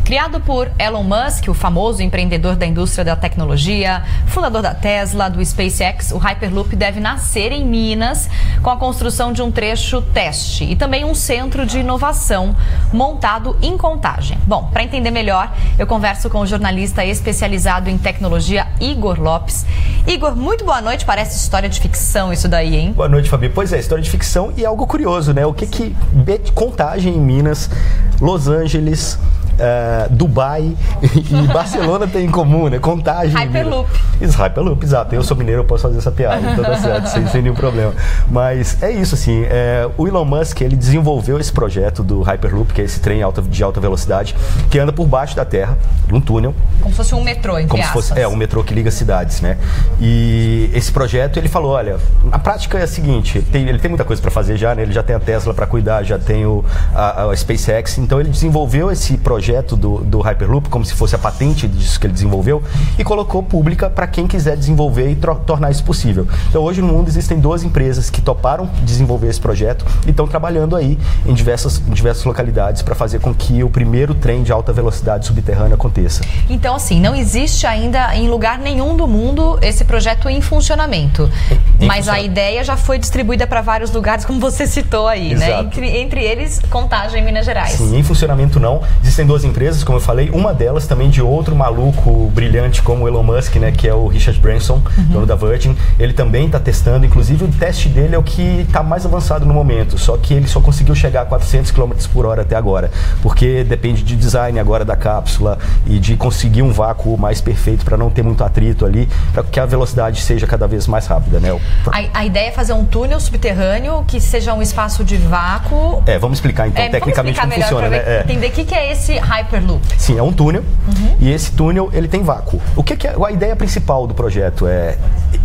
Criado por Elon Musk, o famoso empreendedor da indústria da tecnologia, fundador da Tesla, do SpaceX, o Hyperloop deve nascer em Minas com a construção de um trecho teste e também um centro de inovação montado em Contagem. Bom, para entender melhor, eu converso com o jornalista especializado em tecnologia, Igor Lopes. Igor, muito boa noite. Parece história de ficção isso daí, hein? Boa noite, Fabi. Pois é, história de ficção e algo curioso, né? O que Contagem em Minas, Los Angeles, Dubai e Barcelona tem em comum, né? Contagem. Hyperloop. Isso, Hyperloop, exato. Eu sou mineiro, eu posso fazer essa piada, então tá certo, sem nenhum problema. Mas é isso, assim, o Elon Musk, ele desenvolveu esse projeto do Hyperloop, que é esse trem de alta velocidade, que anda por baixo da terra, num túnel. Como se fosse um metrô, entre aspas. Como se fosse, um metrô que liga cidades, né? E esse projeto, ele falou, olha, a prática é a seguinte, ele tem muita coisa para fazer já, né? Ele já tem a Tesla para cuidar, já tem a SpaceX, então ele desenvolveu esse projeto do Hyperloop, como se fosse a patente disso que ele desenvolveu, e colocou pública para quem quiser desenvolver e tornar isso possível. Então hoje no mundo existem 2 empresas que toparam desenvolver esse projeto e estão trabalhando aí em diversas localidades para fazer com que o primeiro trem de alta velocidade subterrânea aconteça. Então assim, não existe ainda em lugar nenhum do mundo esse projeto em funcionamento, mas a ideia já foi distribuída para vários lugares, como você citou aí, exato, né? Entre eles, Contagem, Minas Gerais. Sim, em funcionamento não. Existem 2 empresas, como eu falei, uma delas também de outro maluco brilhante como o Elon Musk, né, que é o Richard Branson, dono da Virgin. Ele também está testando, inclusive o teste dele é o que está mais avançado no momento, só que ele só conseguiu chegar a 400 km por hora até agora, porque depende de design agora da cápsula e de conseguir um vácuo mais perfeito para não ter muito atrito ali, para que a velocidade seja cada vez mais rápida, né? A ideia é fazer um túnel subterrâneo que seja um espaço de vácuo. Vamos explicar então tecnicamente como funciona, né? Entender o que é esse Hyperloop. Sim, é um túnel e esse túnel ele tem vácuo. O que é a ideia principal do projeto? É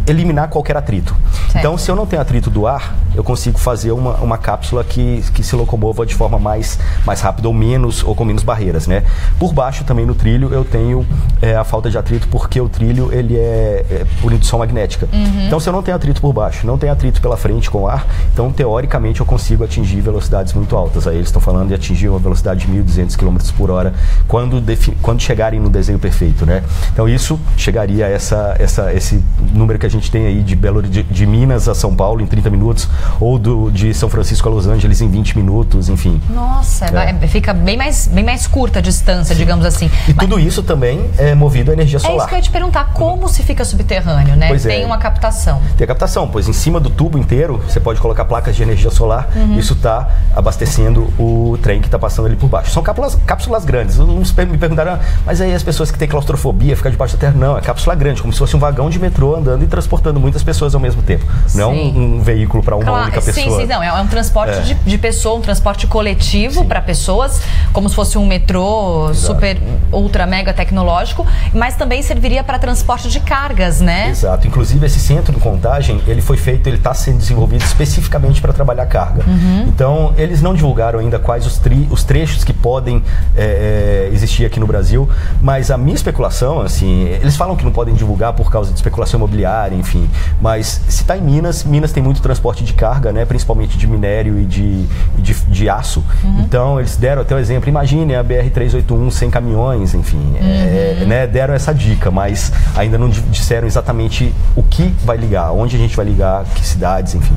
eliminar qualquer atrito. Certo. Então, se eu não tenho atrito do ar, eu consigo fazer uma cápsula que se locomova de forma mais rápida ou com menos barreiras, né? Por baixo também no trilho eu tenho a falta de atrito, porque o trilho ele é por indução magnética. Então, se eu não tenho atrito por baixo, não tenho atrito pela frente com o ar, então teoricamente eu consigo atingir velocidades muito altas. Aí eles estão falando de atingir uma velocidade de 1.200 km por hora quando chegarem no desenho perfeito, né? Então isso chegaria a esse número que a gente tem aí de Minas a São Paulo em 30 minutos, ou de São Francisco a Los Angeles em 20 minutos, enfim. Nossa, fica bem mais curta a distância, digamos assim. E tudo isso também é movido a energia solar. É isso que eu ia te perguntar, como se fica subterrâneo, né? Tem uma captação. Tem a captação, pois em cima do tubo inteiro você pode colocar placas de energia solar, isso está abastecendo o trem que está passando ali por baixo. São cápsulas grandes. Uns me perguntaram, mas aí as pessoas que têm claustrofobia, ficar debaixo da terra? Não, é cápsula grande, como se fosse um vagão de metrô andando e transportando muitas pessoas ao mesmo tempo. Não é um veículo para uma única pessoa. Sim, não, é um transporte de pessoa, um transporte coletivo para pessoas, como se fosse um metrô. Exato. Super, ultra, mega tecnológico, mas também serviria para transporte de cargas, né? Exato. Inclusive esse centro de Contagem, ele está sendo desenvolvido especificamente para trabalhar carga. Então, eles não divulgaram ainda quais os trechos que podem existir aqui no Brasil, mas a minha especulação, assim, eles falam que não podem divulgar por causa de especulação imobiliária, enfim, mas se está em Minas tem muito transporte de carga, né, principalmente de minério e de aço. Então, eles deram até o exemplo, imagine a BR-381 sem caminhões, enfim, né, deram essa dica, mas ainda não disseram exatamente o que vai ligar, onde a gente vai ligar, que cidades, enfim.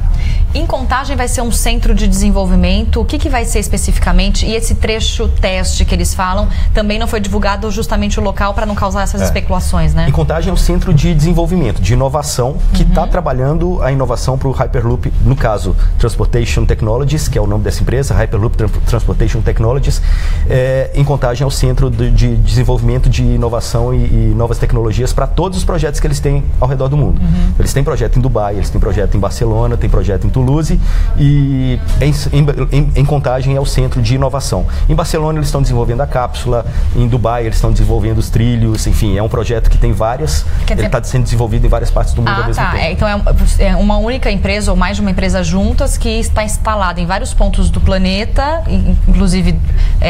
Em Contagem vai ser um centro de desenvolvimento, o que vai ser especificamente? E esse trecho teste que eles falam também não foi divulgado justamente o local para não causar essas especulações, né? Em Contagem é um centro de desenvolvimento, de inovação, que está trabalhando a inovação para o Hyperloop, no caso, Transportation Technologies, que é o nome dessa empresa, Hyperloop Transportation Technologies. Em Contagem é o centro de desenvolvimento de inovação e novas tecnologias para todos os projetos que eles têm ao redor do mundo. Eles têm projeto em Dubai, eles têm projeto em Barcelona, têm projeto em Toulouse, e em Contagem é o centro de inovação. Em Barcelona eles estão desenvolvendo a cápsula, em Dubai eles estão desenvolvendo os trilhos, enfim, é um projeto que tem ele está sendo desenvolvido em várias partes do mundo ao mesmo tempo. Então é uma única empresa ou mais de uma empresa juntas que está instalada em vários pontos do planeta, inclusive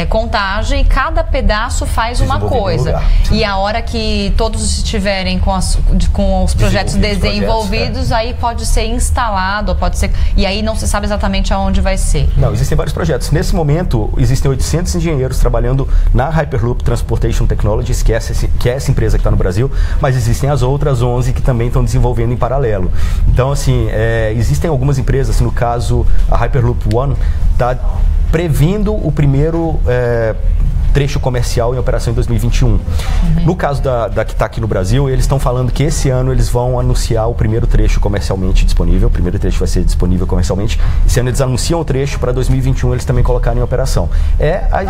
Contagem, e cada pedaço faz uma coisa. E a hora que todos estiverem com os projetos desenvolvidos, aí pode ser instalado, pode ser... E aí não se sabe exatamente aonde vai ser. Não, existem vários projetos. Nesse momento, existem 800 engenheiros trabalhando na Hyperloop Transportation Technologies, que é essa empresa que está no Brasil, mas existem as outras 11 que também estão desenvolvendo em paralelo. Então, assim, existem algumas empresas, no caso, a Hyperloop One está previndo o primeiro trecho comercial em operação em 2021. No caso da que está aqui no Brasil, eles estão falando que esse ano eles vão anunciar o primeiro trecho comercialmente disponível. O primeiro trecho vai ser disponível comercialmente. Esse ano eles anunciam o trecho, para 2021 eles também colocarem em operação.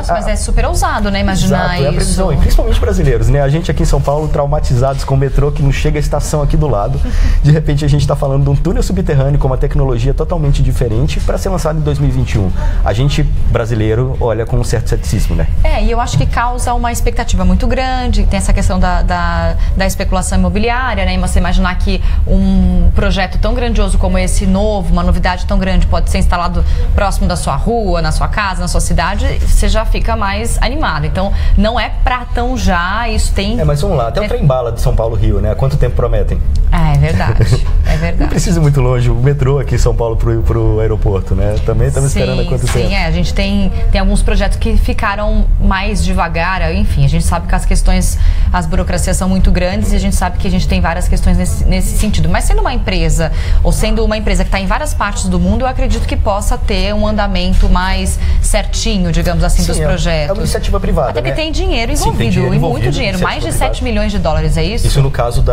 Mas é super ousado, né? Imaginar isso. É a previsão, e principalmente brasileiros, né? A gente aqui em São Paulo, traumatizados com o metrô, que não chega a estação aqui do lado. De repente a gente está falando de um túnel subterrâneo com uma tecnologia totalmente diferente para ser lançado em 2021. A gente, brasileiro, olha com um certo ceticismo, né? E eu acho que causa uma expectativa muito grande. Tem essa questão da especulação imobiliária, né? E você imaginar que um projeto tão grandioso como esse novo, uma novidade tão grande, pode ser instalado próximo da sua rua, na sua casa, na sua cidade, você já fica mais animado. Então, não é pra tão já, isso tem... mas vamos lá, até o trem-bala de São Paulo-Rio, né? Há quanto tempo prometem? É verdade, é verdade. Não precisa ir muito longe, o metrô aqui em São Paulo pro aeroporto, né? Também estamos esperando há quanto tempo? Sim, a gente tem alguns projetos que ficaram mais devagar, enfim, a gente sabe que as burocracias são muito grandes e a gente sabe que a gente tem várias questões nesse sentido. Mas sendo uma empresa, ou sendo uma empresa que está em várias partes do mundo, eu acredito que possa ter um andamento mais certinho, digamos assim, dos projetos. É uma iniciativa privada, até porque tem dinheiro envolvido, tem dinheiro envolvido, muito dinheiro, mais de 7 milhões de dólares, é isso? Isso no caso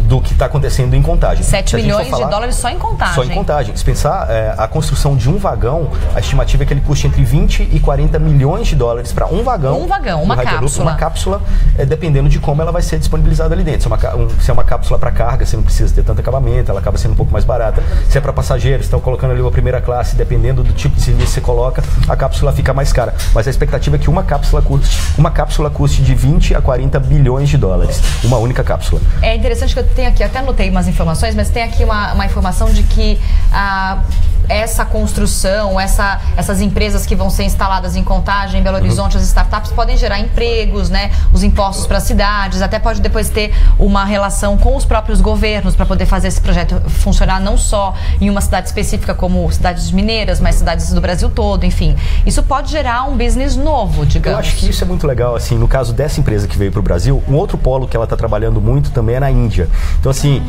do que está acontecendo em Contagem. 7 milhões de dólares só em Contagem. Só em Contagem. Se pensar, a construção de um vagão, a estimativa é que ele custe entre 20 e 40 milhões de dólares para um vagão. Um vagão, uma cápsula. Uma cápsula, dependendo de como ela vai ser disponibilizada ali dentro. Se é uma cápsula para carga, você não precisa ter tanto acabamento, ela acaba sendo um pouco mais barata. Se é para passageiros, estão colocando ali uma primeira classe, dependendo do tipo de serviço que você coloca, a cápsula fica mais cara. Mas a expectativa é que uma cápsula custe de 20 a 40 bilhões de dólares. Uma única cápsula. É interessante que eu tenho aqui, até anotei umas informações, mas tem aqui uma informação de que essa construção, essas empresas que vão ser instaladas em Contagem, em Belo Horizonte, as startups podem gerar empregos, né? Os impostos para as cidades, até pode depois ter uma relação com os próprios governos para poder fazer esse projeto funcionar não só em uma cidade específica como cidades mineiras, mas cidades do Brasil todo, enfim. Isso pode gerar um business novo, digamos. Eu acho que isso é muito legal, assim, no caso dessa empresa que veio para o Brasil, um outro polo que ela está trabalhando muito também é na Índia. Então, assim,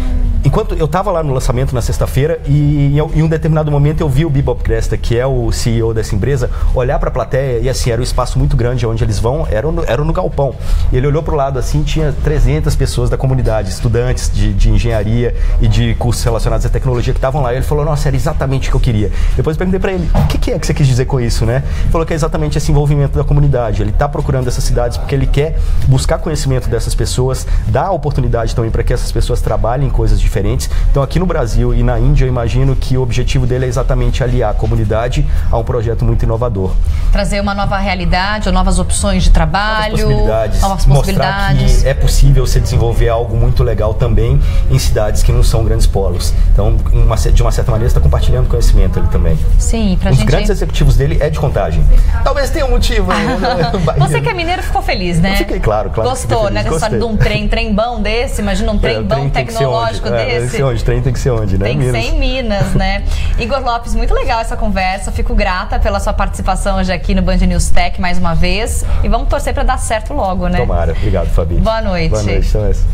enquanto eu estava lá no lançamento na sexta-feira e em um determinado momento eu vi o Bebop Gresta, que é o CEO dessa empresa, olhar para a plateia e, assim, era um espaço muito grande onde eles vão, era no galpão. E ele olhou para o lado, assim, tinha 300 pessoas da comunidade, estudantes de engenharia e de cursos relacionados à tecnologia que estavam lá. E ele falou, nossa, era exatamente o que eu queria. Depois eu perguntei para ele, o que é que você quis dizer com isso, né? Ele falou que é exatamente esse envolvimento da comunidade. Ele está procurando essas cidades porque ele quer buscar conhecimento dessas pessoas, dar oportunidade também para que essas pessoas trabalhem em coisas diferentes. Então, aqui no Brasil e na Índia, eu imagino que o objetivo dele é exatamente aliar a comunidade a um projeto muito inovador. Trazer uma nova realidade, novas opções de trabalho, novas possibilidades. Mostrar que é possível você desenvolver algo muito legal também em cidades que não são grandes polos. Então, de uma certa maneira, você está compartilhando conhecimento ali também. Sim, pra gente... Os grandes executivos dele é de Contagem. Talvez tenha um motivo. Você que é mineiro ficou feliz, né? Eu fiquei, claro. Gostou, né? Essa história de um trem bom desse, imagina um trem bom tecnológico desse. Trem tem que ser onde, né? Tem que ser em Minas, né? Igor Lopes, muito legal essa conversa. Fico grata pela sua participação hoje aqui no Band News Tech mais uma vez. E vamos torcer para dar certo logo, né? Tomara. Obrigado, Fabi. Boa noite. Boa noite, então é isso.